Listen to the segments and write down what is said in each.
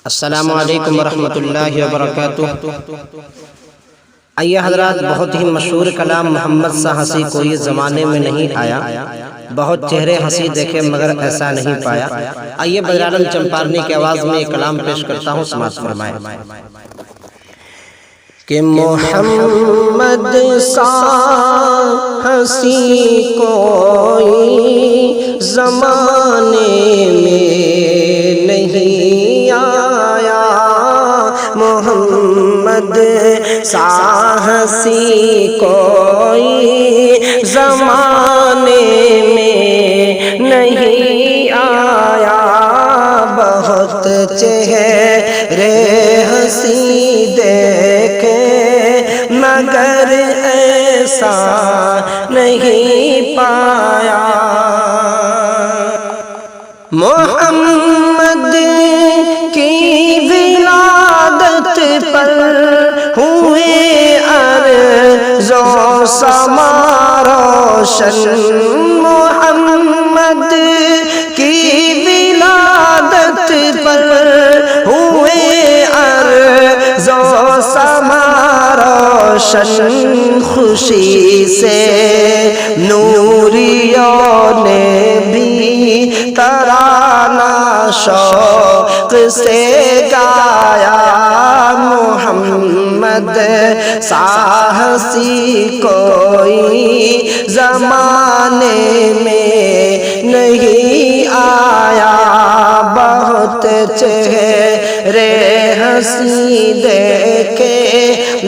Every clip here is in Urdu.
السلام علیکم ورحمۃ اللہ وبرکاتہ۔ آئیے حضرات، بہت ہی مشہور کلام محمد سا ہنسی کوئی زمانے میں نہیں آیا، بہت چہرے ہنسی دیکھے مگر ایسا نہیں پایا۔ آئیے بدر عالم چمپارنی کی آواز میں یہ کلام پیش کرتا ہوں، سماعت فرمائیں کہ محمد سا ہنسی کوئی زمانے میں نہیں آیا، محمد سا ہنسی کوئی زمانے میں نہیں آیا، بہت چہرے ہنسی دیکھے مگر ایسا نہیں پایا۔ محمد کی ولادت پر ہوئے ارض و سما روشن، محمد کی ولادت پر ہوئے ارض و سما روشن، خوشی سے نوریوں نے بھی ترانہ شوق سے گایا، محمد سا ہنسی کوئی زمانے میں نہیں آیا، بہت چہرے ہنسی دیکھے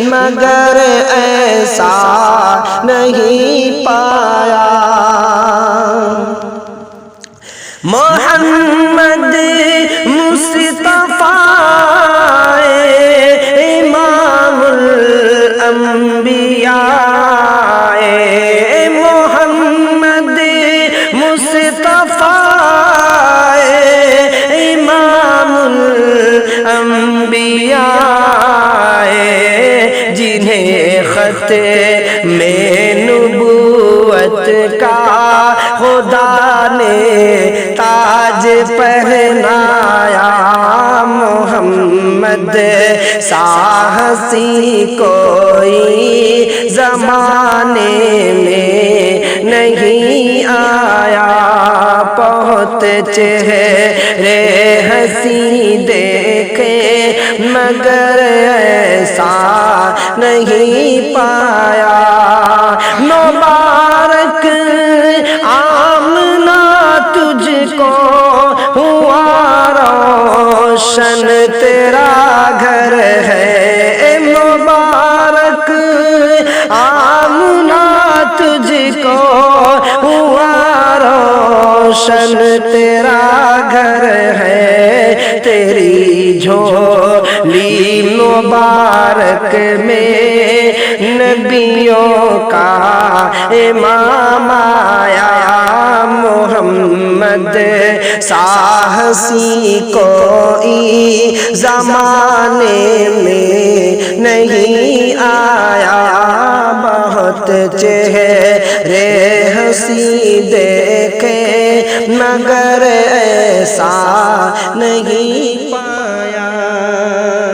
مگر ایسا نہیں پایا۔ محمد مصطفیٰ امام الانبیاء، محمد مصطفیٰ امام الانبیاء، جنہیں خط میں نبوت کا خدا نے تاج پہنایا، محمد سا ہنسی کوئی زمانے میں نہیں آیا، بہت چہرے ہنسی دیکھے مگر ایسا نہیں پایا۔ مبارک آمنہ تجھ کو ہوا روشن تیرا گھر ہے، مبارک آمنہ تجھ کو ہوا روشن تیرا گھر ہے، تیری جھولی مبارک میں نبیوں کا امام آیا، محمد سا ہنسی کوئی زمانے میں نہیں آیا، بہت چہرے ہنسی دیکھے مگر ایسا نہیں